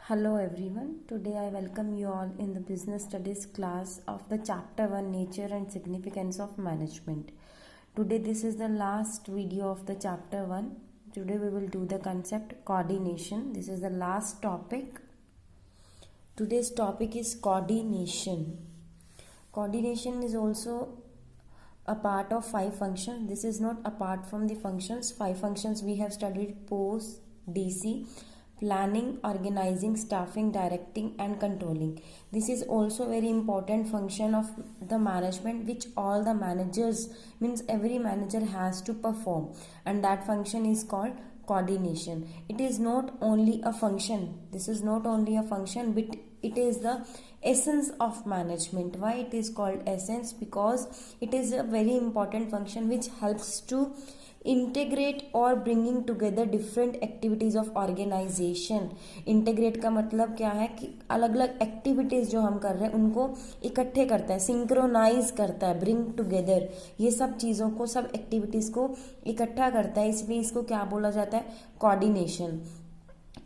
Hello everyone. Today I welcome you all in the business studies class of the chapter 1 nature and significance of management. Today this is the last video of the chapter 1. Today we will do the concept coordination. This is the last topic. Today's topic is coordination. Coordination is also a part of 5 functions. This is not apart from the functions. 5 functions we have studied: POS, DC, planning, organizing, staffing, directing and controlling. This is also very important function of the management which all the managers, means every manager has to perform, and that function is called coordination. It is not only a function. This is not only a function, but it is the essence of management. Why it is called essence? Because it is a very important function which helps to integrate और bringing together different activities of organization. Integrate का मतलब क्या है कि अलग अलग activities जो हम कर रहे हैं उनको इकट्ठे करता है, सिंक्रोनाइज करता है, ब्रिंग टुगेदर, ये सब चीज़ों को, सब एक्टिविटीज़ को इकट्ठा करता है. इसलिए इसको क्या बोला जाता है? Coordination.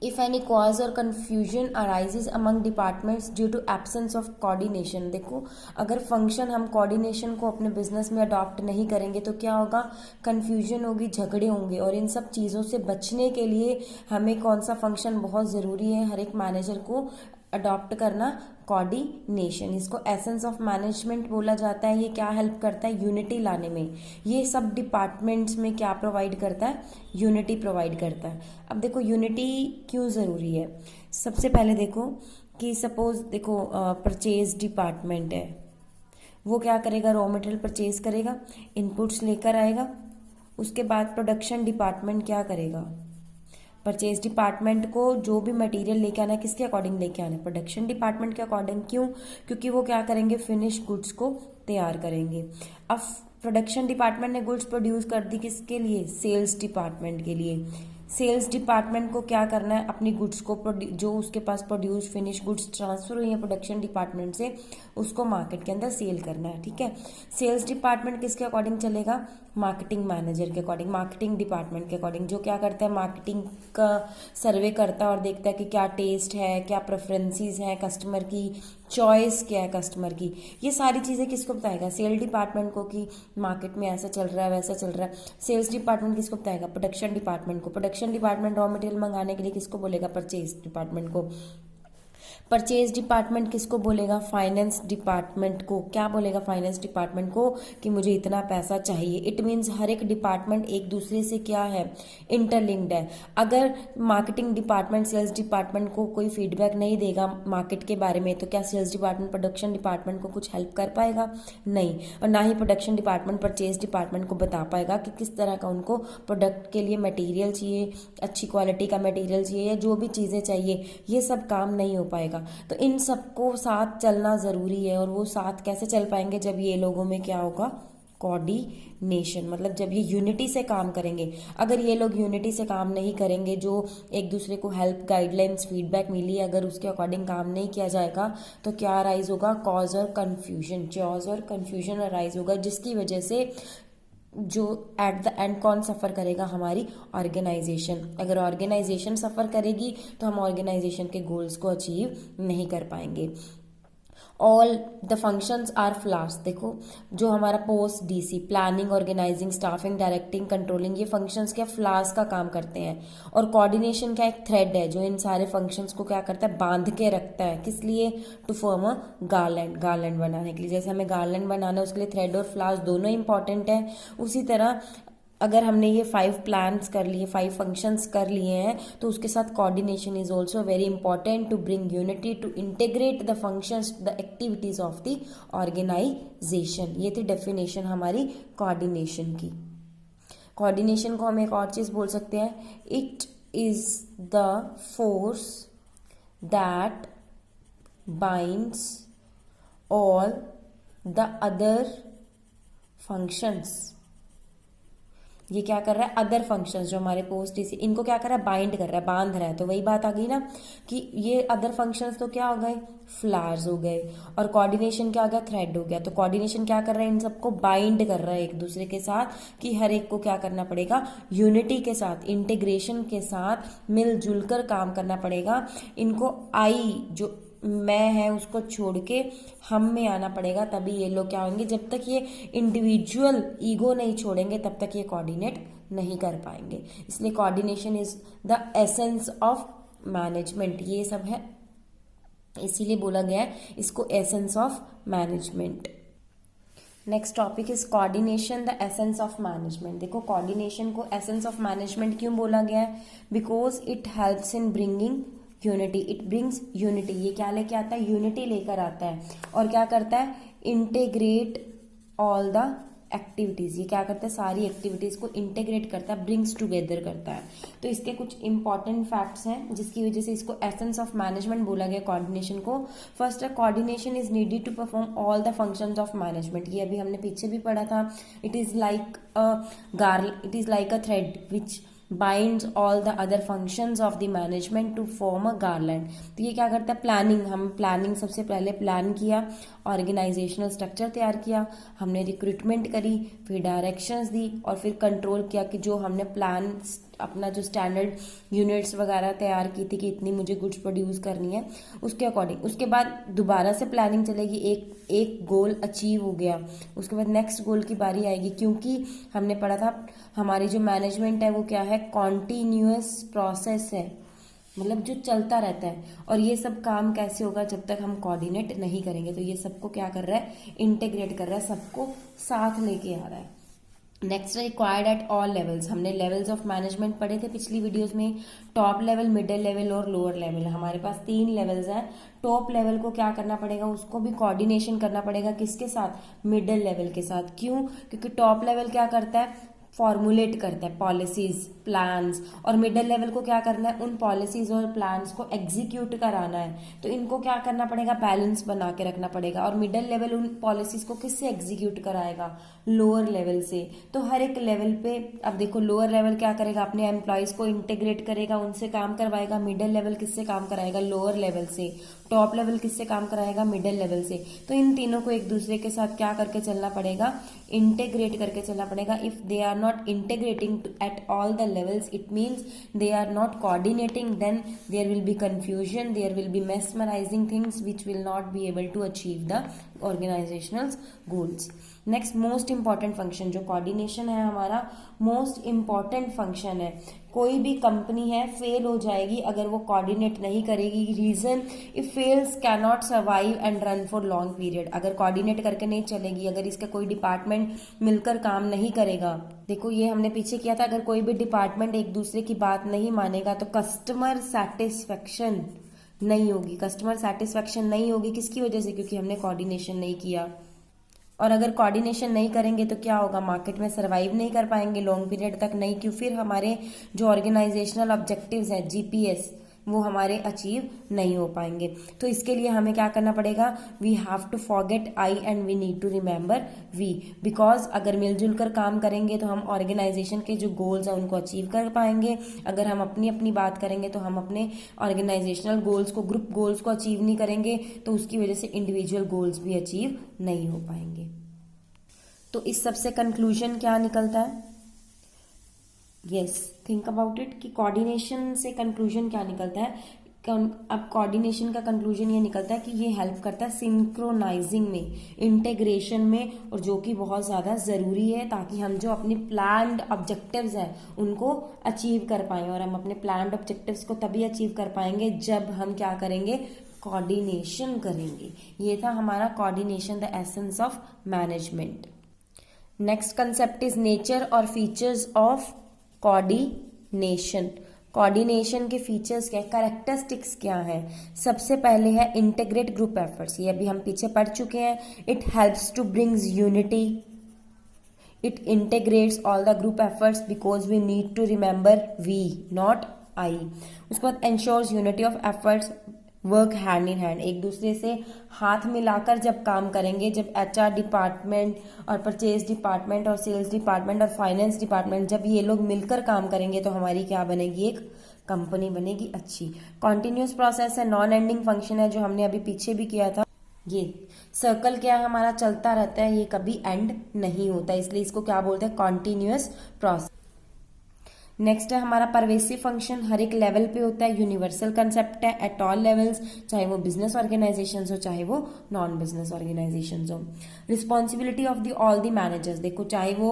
If any cause or confusion arises among departments due to absence of coordination. देखो, अगर फंक्शन हम कोऑर्डिनेशन को अपने बिजनेस में अडॉप्ट नहीं करेंगे तो क्या होगा? कन्फ्यूजन होगी, झगड़े होंगे. और इन सब चीज़ों से बचने के लिए हमें कौन सा फंक्शन बहुत ज़रूरी है हर एक मैनेजर को अडॉप्ट करना? कोऑर्डिनेशन. इसको एसेंस ऑफ मैनेजमेंट बोला जाता है. ये क्या हेल्प करता है? यूनिटी लाने में. ये सब डिपार्टमेंट्स में क्या प्रोवाइड करता है? यूनिटी प्रोवाइड करता है. अब देखो यूनिटी क्यों ज़रूरी है. सबसे पहले देखो कि सपोज देखो परचेज डिपार्टमेंट है, वो क्या करेगा? रॉ मटेरियल परचेज करेगा, इनपुट्स लेकर आएगा. उसके बाद प्रोडक्शन डिपार्टमेंट क्या करेगा? परचेज डिपार्टमेंट को जो भी मटेरियल लेके आना है किसके अकॉर्डिंग लेके आना है? प्रोडक्शन डिपार्टमेंट के अकॉर्डिंग. क्यों? क्योंकि वो क्या करेंगे? फिनिश गुड्स को तैयार करेंगे. अब प्रोडक्शन डिपार्टमेंट ने गुड्स प्रोड्यूस कर दी, किसके लिए? सेल्स डिपार्टमेंट के लिए. सेल्स डिपार्टमेंट को क्या करना है? अपनी गुड्स को जो उसके पास प्रोड्यूस फिनिश गुड्स ट्रांसफर हुई है प्रोडक्शन डिपार्टमेंट से, उसको मार्केट के अंदर सेल करना है. ठीक है. सेल्स डिपार्टमेंट किसके अकॉर्डिंग चलेगा? मार्केटिंग मैनेजर के अकॉर्डिंग, मार्केटिंग डिपार्टमेंट के अकॉर्डिंग, जो क्या करता है? मार्केटिंग का सर्वे करता है और देखता है कि क्या टेस्ट है, क्या प्रेफरेंसेस हैं कस्टमर की, चॉइस क्या है कस्टमर की. ये सारी चीज़ें किसको बताएगा? सेल डिपार्टमेंट को, कि मार्केट में ऐसा चल रहा है वैसा चल रहा है. सेल्स डिपार्टमेंट किसको बताएगा? प्रोडक्शन डिपार्टमेंट को. प्रोडक्शन डिपार्टमेंट रॉ मटेरियल मंगाने के लिए किसको बोलेगा? परचेज डिपार्टमेंट को. परचेज डिपार्टमेंट किसको बोलेगा? फाइनेंस डिपार्टमेंट को. क्या बोलेगा? फाइनेंस डिपार्टमेंट को कि मुझे इतना पैसा चाहिए. इट मीन्स हर एक डिपार्टमेंट एक दूसरे से क्या है? इंटरलिंक्ड है. अगर मार्केटिंग डिपार्टमेंट सेल्स डिपार्टमेंट को कोई फीडबैक नहीं देगा मार्केट के बारे में, तो क्या सेल्स डिपार्टमेंट प्रोडक्शन डिपार्टमेंट को कुछ हेल्प कर पाएगा? नहीं. और ना ही प्रोडक्शन डिपार्टमेंट परचेज डिपार्टमेंट को बता पाएगा कि किस तरह का उनको प्रोडक्ट के लिए मटेरियल चाहिए, अच्छी क्वालिटी का मटेरियल चाहिए, या जो भी चीज़ें चाहिए. ये सब काम नहीं हो पाएगा. तो इन सबको साथ चलना ज़रूरी है. और वो साथ कैसे चल पाएंगे? जब ये लोगों में क्या होगा? कोऑर्डिनेशन. मतलब जब ये यूनिटी से काम करेंगे. अगर ये लोग यूनिटी से काम नहीं करेंगे, जो एक दूसरे को हेल्प, गाइडलाइंस, फीडबैक मिली है, अगर उसके अकॉर्डिंग काम नहीं किया जाएगा तो क्या अराइज होगा? कॉज और कन्फ्यूजन. चॉज और कन्फ्यूजन अराइज होगा, जिसकी वजह से जो एट द एंड कौन सफ़र करेगा? हमारी ऑर्गेनाइजेशन. अगर ऑर्गेनाइजेशन सफ़र करेगी तो हम ऑर्गेनाइजेशन के गोल्स को अचीव नहीं कर पाएंगे. ऑल द फंक्शंस आर फ्लास. देखो जो हमारा POSDC, planning, organising, staffing, directing, controlling, ये फंक्शंस क्या? फ्लास का काम करते हैं. और कोऑर्डिनेशन क्या? एक थ्रेड है जो इन सारे फंक्शंस को क्या करता है? बांध के रखता है. किस लिए? To form a garland. Garland बनाने के लिए. जैसे हमें गार्लैंड बनाना है उसके लिए थ्रेड और फ्लास दोनों इंपॉर्टेंट है. उसी तरह अगर हमने ये 5 प्लान्स कर लिए, 5 फंक्शंस कर लिए हैं, तो उसके साथ coordination is also very important to bring unity, to integrate the functions, the activities of the organisation. ये थी डेफिनेशन हमारी कोऑर्डिनेशन की. कोऑर्डिनेशन को हम एक और चीज़ बोल सकते हैं. It is the force that binds all the other functions. ये क्या कर रहा है, अदर फंक्शंस जो हमारे पोस्ट इसी इनको क्या कर रहा है, बाइंड कर रहा है, बांध रहा है। तो वही बात आ गई ना कि ये अदर फंक्शंस तो क्या हो गए, फ्लावर्स हो गए, और कोऑर्डिनेशन क्या हो गया, थ्रेड हो गया। तो कोऑर्डिनेशन क्या कर रहा है, इन सबको बाइंड कर रहा है एक दूसरे के साथ कि हर एक को क्या करना पड़ेगा, यूनिटी के साथ, इंटीग्रेशन के साथ मिलजुल कर काम करना पड़ेगा। इनको आई जो मैं है उसको छोड़ के हम में आना पड़ेगा, तभी ये लोग क्या होंगे। जब तक ये इंडिविजुअल ईगो नहीं छोड़ेंगे तब तक ये कोऑर्डिनेट नहीं कर पाएंगे। इसलिए coordination is the essence of management, ये सब है, इसीलिए बोला गया है इसको essence of management. Next topic is coordination the essence of management. देखो कोऑर्डिनेशन को एसेंस ऑफ मैनेजमेंट क्यों बोला गया है, because it helps in bringing unity, it brings unity. ये क्या लेके आता है, यूनिटी लेकर आता है। और क्या करता है, इंटेग्रेट ऑल द एक्टिविटीज, ये क्या करता है, सारी एक्टिविटीज को इंटेग्रेट करता है, ब्रिंग्स टुगेदर करता है। तो इसके कुछ इंपॉर्टेंट फैक्ट्स हैं जिसकी वजह से इसको एसेंस ऑफ मैनेजमेंट बोला गया कोऑर्डिनेशन को। फर्स्ट है, coordination is needed to perform all the functions of management. ये अभी हमने पीछे भी पढ़ा था। It is like a thread which binds all the other functions of the management to form a garland। तो ये क्या करता है, प्लानिंग, हम प्लानिंग सबसे पहले प्लान किया, ऑर्गेनाइजेशनल स्ट्रक्चर तैयार किया, हमने रिक्रूटमेंट करी, फिर डायरेक्शंस दी, और फिर कंट्रोल किया कि जो हमने प्लान अपना जो स्टैंडर्ड यूनिट्स वगैरह तैयार की थी कि इतनी मुझे गुड्स प्रोड्यूस करनी है उसके अकॉर्डिंग। उसके बाद दोबारा से प्लानिंग चलेगी, एक गोल अचीव हो गया, उसके बाद नेक्स्ट गोल की बारी आएगी, क्योंकि हमने पढ़ा था हमारी जो मैनेजमेंट है वो क्या है, कॉन्टिन्यूअस प्रोसेस है, मतलब जो चलता रहता है। और ये सब काम कैसे होगा, जब तक हम कोऑर्डिनेट नहीं करेंगे। तो ये सबको क्या कर रहा है, इंटीग्रेट कर रहा है, सबको साथ लेके आ रहा है। Next required at all levels. हमने लेवल्स ऑफ मैनेजमेंट पढ़े थे पिछली वीडियोस में, टॉप लेवल, मिडिल लेवल और लोअर लेवल। हमारे पास 3 लेवल्स हैं। टॉप लेवल को क्या करना पड़ेगा, उसको भी कोऑर्डिनेशन करना पड़ेगा, किसके साथ, मिडिल लेवल के साथ। क्यों, क्योंकि टॉप लेवल क्या करता है, फॉर्मुलेट करता है पॉलिसीज, प्लान्स, और मिडिल लेवल को क्या करना है, उन पॉलिसीज और प्लान्स को एग्जीक्यूट कराना है। तो इनको क्या करना पड़ेगा, बैलेंस बना के रखना पड़ेगा। और मिडिल लेवल उन पॉलिसीज को किससे एग्जीक्यूट कराएगा, लोअर लेवल से। तो हर एक लेवल पे अब देखो, लोअर लेवल क्या करेगा, अपने एम्प्लॉयज को इंटीग्रेट करेगा, उनसे काम करवाएगा। मिडिल लेवल किससे काम कराएगा, लोअर लेवल से। टॉप लेवल किससे काम कराएगा, मिडिल लेवल से। तो इन तीनों को एक दूसरे के साथ क्या करके चलना पड़ेगा, इंटीग्रेट करके चलना पड़ेगा। If they are not integrating at all the levels, it means they are not coordinating, then there will be confusion, there will be mesmerizing things which will not be able to achieve the organizational goals। Next, most important function, जो coordination है हमारा most important function है। कोई भी company है fail हो जाएगी अगर वो कोऑर्डिनेट नहीं करेगी। Reason, if fails can not survive and run for long period. अगर कोऑर्डिनेट करके नहीं चलेगी, अगर इसका कोई डिपार्टमेंट मिलकर काम नहीं करेगा, देखो ये हमने पीछे किया था, अगर कोई भी डिपार्टमेंट एक दूसरे की बात नहीं मानेगा तो कस्टमर सेटिस्फेक्शन नहीं होगी। कस्टमर सेटिस्फेक्शन नहीं होगी किसकी वजह से, क्योंकि हमने कोऑर्डिनेशन नहीं किया। और अगर कोऑर्डिनेशन नहीं करेंगे तो क्या होगा, मार्केट में सर्वाइव नहीं कर पाएंगे लॉन्ग पीरियड तक, नहीं क्यों, फिर हमारे जो ऑर्गेनाइजेशनल ऑब्जेक्टिव्स हैं, जीपीएस, वो हमारे अचीव नहीं हो पाएंगे। तो इसके लिए हमें क्या करना पड़ेगा, we have to forget I and we need to remember we. Because अगर मिलजुल कर काम करेंगे तो हम ऑर्गेनाइजेशन के जो गोल्स हैं उनको अचीव कर पाएंगे। अगर हम अपनी अपनी बात करेंगे तो हम अपने ऑर्गेनाइजेशनल गोल्स को, ग्रुप गोल्स को अचीव नहीं करेंगे, तो उसकी वजह से इंडिविजुअल गोल्स भी अचीव नहीं हो पाएंगे। तो इस सबसे कंक्लूजन क्या निकलता है, यस, थिंक अबाउट इट, कि कोऑर्डिनेशन से कंक्लूजन क्या निकलता है। अब कोऑर्डिनेशन का कंक्लूजन ये निकलता है कि ये हेल्प करता है सिंक्रोनाइजिंग में, इंटीग्रेशन में, और जो कि बहुत ज़्यादा ज़रूरी है ताकि हम जो अपने प्लान्ड ऑब्जेक्टिव्स हैं उनको अचीव कर पाएँ। और हम अपने प्लान्ड ऑब्जेक्टिव्स को तभी अचीव कर पाएंगे जब हम क्या करेंगे, कोऑर्डिनेशन करेंगे। ये था हमारा coordination, the essence of management. Next concept is nature और फीचर्स ऑफ कोऑर्डिनेशन। कोऑर्डिनेशन के फीचर्स क्या, कैरेक्टरिस्टिक्स क्या है। सबसे पहले है इंटीग्रेट ग्रुप एफर्ट्स, ये अभी हम पीछे पढ़ चुके हैं। It helps to brings unity, it integrates all the group efforts because we need to remember we, not I. उसके बाद ensures unity of efforts work hand in hand, एक दूसरे से हाथ मिलाकर जब काम करेंगे, जब HR डिपार्टमेंट और परचेज डिपार्टमेंट और सेल्स डिपार्टमेंट और फाइनेंस डिपार्टमेंट जब ये लोग मिलकर काम करेंगे तो हमारी क्या बनेगी, एक कंपनी बनेगी अच्छी। कॉन्टिन्यूस प्रोसेस है, नॉन एंडिंग फंक्शन है, जो हमने अभी पीछे भी किया था। ये सर्कल क्या है, हमारा चलता रहता है, ये कभी एंड नहीं होता, इसलिए इसको क्या बोलते हैं, कॉन्टिन्यूस प्रोसेस। नेक्स्ट है हमारा परवेसिव फंक्शन, हर एक लेवल पे होता है, यूनिवर्सल कंसेप्ट है, एट ऑल लेवल्स, चाहे वो बिजनेस ऑर्गेनाइजेशन हो चाहे वो नॉन बिजनेस ऑर्गेनाइजेशन हो। Responsibility of the all the managers, देखो चाहे वो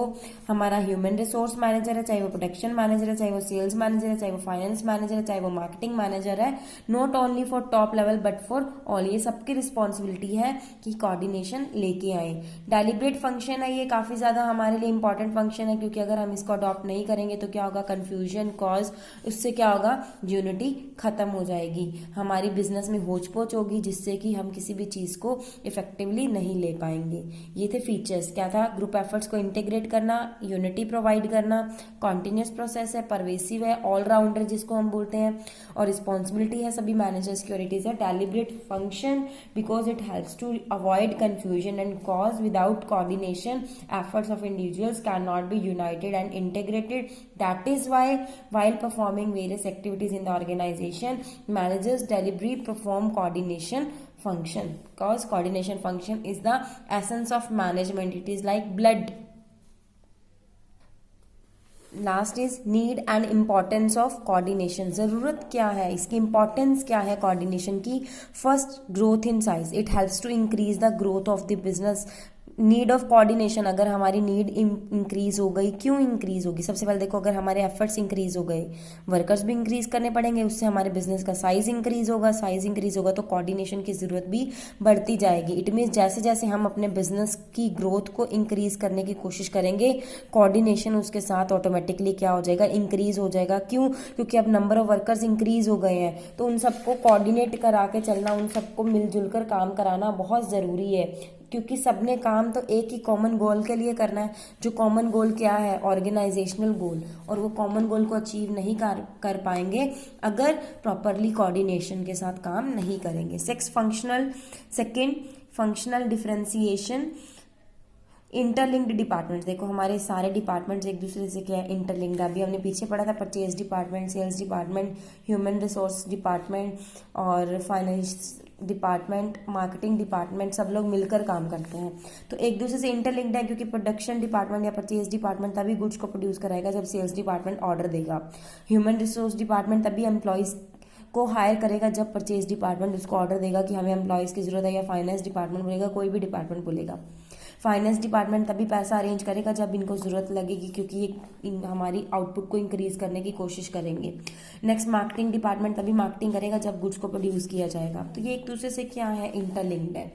हमारा ह्यूमन रिसोर्स मैनेजर है, चाहे वो प्रोडक्शन मैनेजर है, चाहे वो सेल्स मैनेजर है, चाहे वो फाइनेंस मैनेजर है, चाहे वो मार्केटिंग मैनेजर है, not only for top level but for all, ये सबकी रिस्पॉन्सिबिलिटी है कि कोऑर्डिनेशन लेके आए। डेलिब्रेट फंक्शन है, ये काफी ज्यादा हमारे लिए इंपॉर्टेंट फंक्शन है, क्योंकि अगर हम इसको अडॉप्ट नहीं करेंगे तो क्या होगा, कंफ्यूजन कॉज, उससे क्या होगा, यूनिटी खत्म हो जाएगी, हमारी बिजनेस में होच पोच होगी, जिससे कि हम किसी भी चीज को इफेक्टिवली नहीं ले पाएंगे। ये थे फीचर्स, क्या था, ग्रुप एफर्ट्स को इंटीग्रेट करना, यूनिटी प्रोवाइड करना, कॉन्टिन्यूस प्रोसेस है, परवेसिव है, ऑलराउंडर जिसको हम बोलते हैं, और रिस्पॉन्सिबिलिटी है सभी मैनेजर्स की, और it is a deliberate function because it helps to avoid confusion and cause without coordination efforts of individuals cannot be united and integrated. That is why while performing various activities in the organization, managers deliberately perform coordination function, because coordination function is the essence of management, it is like blood. Last is need and importance of coordination, जरूरत क्या है, इसकी importance क्या है coordination की। First, growth in size, it helps to increase the growth of the business. Need of coordination, अगर हमारी need increase हो गई, क्यों इंक्रीज होगी, सबसे पहले देखो अगर हमारे एफर्ट्स इंक्रीज हो गए, वर्कर्स भी इंक्रीज करने पड़ेंगे, उससे हमारे बिजनेस का साइज इंक्रीज होगा, साइज इंक्रीज होगा तो कोऑर्डिनेशन की जरूरत भी बढ़ती जाएगी। इट मीन्स जैसे जैसे हम अपने बिजनेस की ग्रोथ को इंक्रीज करने की कोशिश करेंगे, कोऑर्डिनेशन उसके साथ ऑटोमेटिकली क्या हो जाएगा, इंक्रीज हो जाएगा। क्यों, क्योंकि अब नंबर ऑफ वर्कर्स इंक्रीज हो गए हैं, तो उन सबको कोऑर्डिनेट करा के चलना, उन सबको मिलजुल कर काम कराना बहुत जरूरी है, क्योंकि सबने काम तो एक ही कॉमन गोल के लिए करना है। जो कॉमन गोल क्या है, ऑर्गेनाइजेशनल गोल, और वो कॉमन गोल को अचीव नहीं कर पाएंगे अगर प्रॉपरली कोऑर्डिनेशन के साथ काम नहीं करेंगे। Second functional differentiation, interlinked departments, देखो हमारे सारे डिपार्टमेंट्स एक दूसरे से क्या है, इंटरलिंक्ड। अभी हमने पीछे पढ़ा था purchase department, sales department, human resource department और फाइनेंस डिपार्टमेंट, मार्केटिंग डिपार्टमेंट, सब लोग मिलकर काम करते हैं, तो एक दूसरे से इंटरलिंक्ड है, क्योंकि प्रोडक्शन डिपार्टमेंट या परचेज डिपार्टमेंट तभी गुड्स को प्रोड्यूस कराएगा जब सेल्स डिपार्टमेंट ऑर्डर देगा। ह्यूमन रिसोर्स डिपार्टमेंट तभी एम्प्लॉयज को हायर करेगा जब परचेज डिपार्टमेंट उसको ऑर्डर देगा कि हमें एम्प्लॉयज की जरूरत है, या फाइनेंस डिपार्टमेंट बोलेगा, कोई भी डिपार्टमेंट बोलेगा। फाइनेंस डिपार्टमेंट तभी पैसा अरेंज करेगा जब इनको जरूरत लगेगी, क्योंकि ये हमारी आउटपुट को इंक्रीज करने की कोशिश करेंगे। नेक्स्ट, मार्केटिंग डिपार्टमेंट तभी मार्केटिंग करेगा जब गुड्स को प्रोड्यूस किया जाएगा। तो ये एक दूसरे से क्या है, इंटरलिंक्ड है।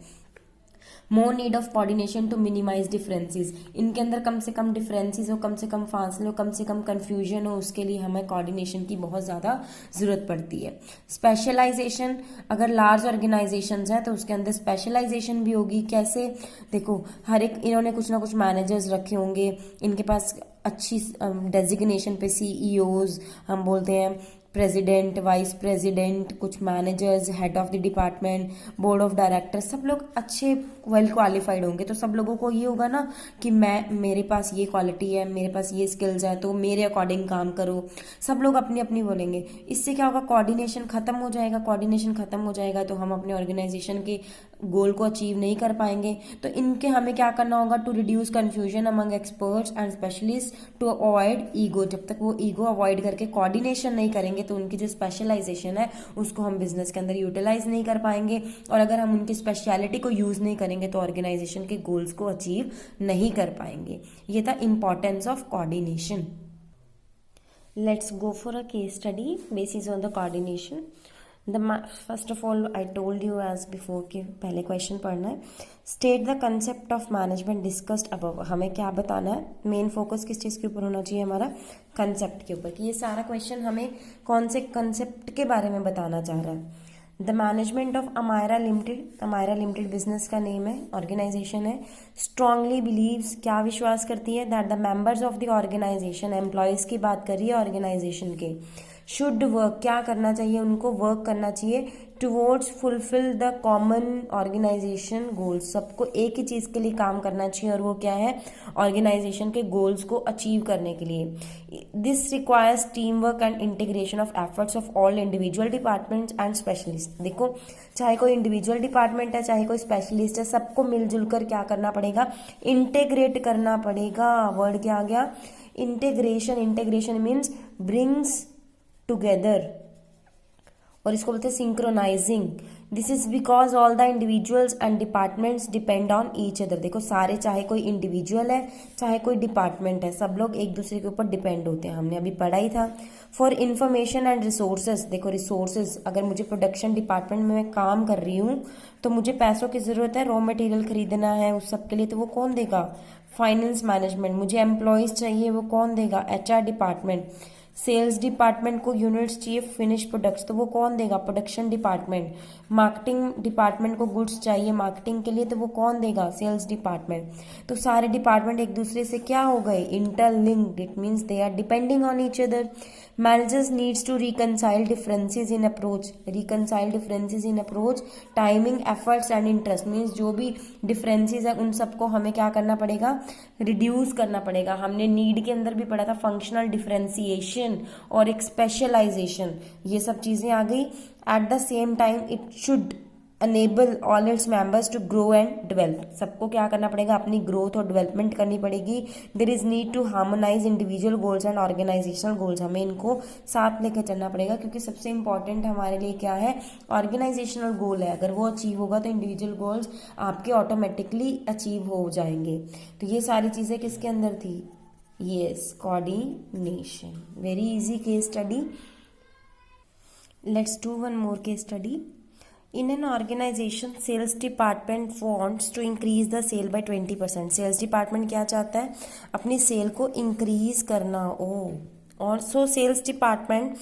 More need of coordination to minimize differences, इनके अंदर कम से कम डिफरेंसेस हो, कम से कम फासले हो, कम से कम कंफ्यूजन हो, उसके लिए हमें कोऑर्डिनेशन की बहुत ज़्यादा ज़रूरत पड़ती है। स्पेशलाइजेशन, अगर लार्ज ऑर्गेनाइजेशंस हैं तो उसके अंदर स्पेशलाइजेशन भी होगी। कैसे, देखो हर एक, इन्होंने कुछ ना कुछ मैनेजर्स रखे होंगे, इनके पास अच्छी डेजिग्नेशन पे CEOs हम बोलते हैं, प्रेसिडेंट, वाइस प्रेसिडेंट, कुछ managers, head of the department, board of director, सब लोग अच्छे वेल क्वालिफाइड होंगे, तो सब लोगों को ये होगा ना कि मेरे पास ये क्वालिटी है, मेरे पास ये स्किल्स है, तो मेरे अकॉर्डिंग काम करो, सब लोग अपनी अपनी बोलेंगे। इससे क्या होगा, कोऑर्डिनेशन खत्म हो जाएगा। कोऑर्डिनेशन खत्म हो जाएगा तो हम अपने ऑर्गेनाइजेशन के गोल को अचीव नहीं कर पाएंगे। तो इनके हमें क्या करना होगा, to reduce confusion among experts and specialist, to avoid ego, जब तक वो ईगो अवॉइड करके कोऑर्डिनेशन नहीं करेंगे तो उनकी जो स्पेशलाइजेशन है उसको हम बिजनेस के अंदर यूटिलाइज नहीं कर पाएंगे, और अगर हम उनकी स्पेशलिटी को यूज नहीं करेंगे तो ऑर्गेनाइजेशन के गोल्स को अचीव नहीं कर पाएंगे। ये था importance of coordination. Let's go for a case study basis on the coordination. First of all I told you as before कि पहले क्वेश्चन पढ़ना है। State the concept of management discussed above, हमें क्या बताना है, मेन फोकस किस चीज़ के ऊपर होना चाहिए, हमारा कंसेप्ट के ऊपर, कि ये सारा क्वेश्चन हमें कौन से कंसेप्ट के बारे में बताना चाह रहा है। The management of Amayra limited business का नेम है, ऑर्गेनाइजेशन है। स्ट्रांगली बिलीव्स, क्या विश्वास करती है, that the members of the organisation, employees की बात कर रही है ऑर्गेनाइजेशन के, शुड वर्क, क्या करना चाहिए उनको, वर्क करना चाहिए towards fulfil the common organisation goals, सबको एक ही चीज़ के लिए काम करना चाहिए और वो क्या है, ऑर्गेनाइजेशन के गोल्स को अचीव करने के लिए। This requires team work and integration of efforts of all individual departments and specialist. देखो चाहे कोई इंडिविजुअल डिपार्टमेंट है चाहे कोई स्पेशलिस्ट है, सबको मिलजुल कर क्या करना पड़ेगा, इंटेग्रेट करना पड़ेगा। वर्ड क्या आ गया, integration. Integration means brings together और इसको बोलते हैं synchronising. This is because all the individuals and departments depend on each other. देखो सारे, चाहे कोई इंडिविजुअल है चाहे कोई डिपार्टमेंट है, सब लोग एक दूसरे के ऊपर डिपेंड होते हैं, हमने अभी पढ़ा ही था। फॉर इन्फॉर्मेशन एंड रिसोर्सेज, देखो रिसोर्सेज, अगर मुझे प्रोडक्शन डिपार्टमेंट में मैं काम कर रही हूँ तो मुझे पैसों की ज़रूरत है, रॉ मटेरियल खरीदना है उस सब के लिए, तो वो कौन देगा, फाइनेंस मैनेजमेंट। मुझे एम्प्लॉयज़ चाहिए, वो कौन देगा, HR डिपार्टमेंट। सेल्स डिपार्टमेंट को यूनिट्स चाहिए, फिनिश प्रोडक्ट्स, तो वो कौन देगा, प्रोडक्शन डिपार्टमेंट। मार्केटिंग डिपार्टमेंट को गुड्स चाहिए मार्केटिंग के लिए, तो वो कौन देगा, सेल्स डिपार्टमेंट। तो सारे डिपार्टमेंट एक दूसरे से क्या हो गए, interlinked, it means they are depending on each other. Managers needs to reconcile differences in approach, reconcile differences in approach, timing, efforts and interest, means जो भी डिफरेंसेस है उन सबको हमें क्या करना पड़ेगा, रिड्यूस करना पड़ेगा। हमने नीड के अंदर भी पढ़ा था फंक्शनल डिफरेंशिएशन और एक स्पेशलाइजेशन, ये सब चीजें आ गई। At the same time it should enable all its members to grow and develop, सबको क्या करना पड़ेगा, अपनी ग्रोथ और डेवलपमेंट करनी पड़ेगी। There is need to harmonise individual goals and organisational goals, हमें इनको साथ लेकर चलना पड़ेगा क्योंकि सबसे इंपॉर्टेंट हमारे लिए क्या है, ऑर्गेनाइजेशनल गोल है। अगर वो अचीव होगा तो इंडिविजुअल गोल्स आपके ऑटोमेटिकली अचीव हो जाएंगे। तो ये सारी चीज़ें किसके अंदर थी, yes, coordination. Very easy case study. Let's do one more case study. In an organization, sales department wants to increase the sale by 20%. Sales department क्या चाहता है, अपनी सेल को इंक्रीज करना। और so sales department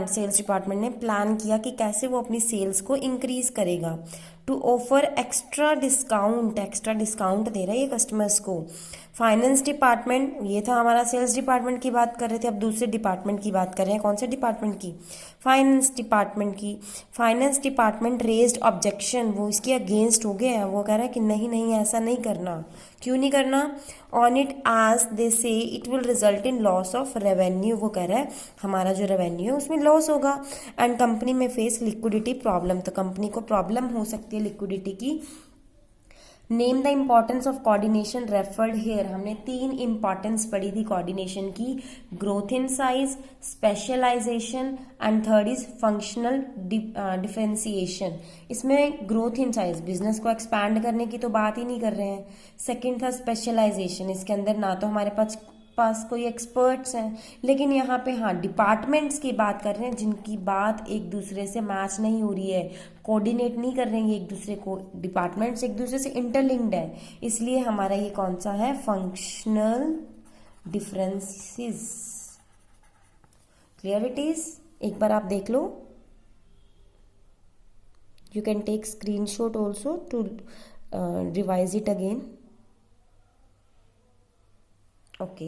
sales department ने plan किया कि कैसे वो अपनी सेल्स को इंक्रीज करेगा। टू ऑफर एक्स्ट्रा डिस्काउंट दे रहा है ये कस्टमर्स को। फाइनेंस डिपार्टमेंट, ये था हमारा सेल्स डिपार्टमेंट की बात कर रहे थे, अब दूसरे डिपार्टमेंट की बात कर रहे हैं। कौन से डिपार्टमेंट की, फाइनेंस डिपार्टमेंट की। फाइनेंस डिपार्टमेंट रेज्ड ऑब्जेक्शन, वो इसके अगेंस्ट हो गया है, वो कह रहा है कि नहीं नहीं ऐसा नहीं करना। क्यों नहीं करना, ऑन इट आज दे से it will result in loss of revenue, वो कह रहा है हमारा जो रेवेन्यू है उसमें लॉस होगा। And company may face liquidity problem, तो कंपनी को प्रॉब्लम हो सकती है लिक्विडिटी की। Name the importance of coordination referred here, हमने 3 इंपॉर्टेंस पढ़ी थी कोऑर्डिनेशन की, growth in size, specialisation and third is functional differentiation. इसमें ग्रोथ इन साइज, बिजनेस को एक्सपैंड करने की तो बात ही नहीं कर रहे हैं। सेकंड था स्पेशलाइजेशन, इसके अंदर ना तो हमारे पास कोई एक्सपर्ट्स हैं, लेकिन यहाँ पे हाँ डिपार्टमेंट्स की बात कर रहे हैं जिनकी बात एक दूसरे से मैच नहीं हो रही है, कोऑर्डिनेट नहीं कर रहे हैं एक दूसरे को, डिपार्टमेंट्स एक दूसरे से इंटरलिंक्ड है, इसलिए हमारा ये कौन सा है, functional differences. Clear it is, एक बार आप देख लो, you can take screenshot also to revise it again. Okay.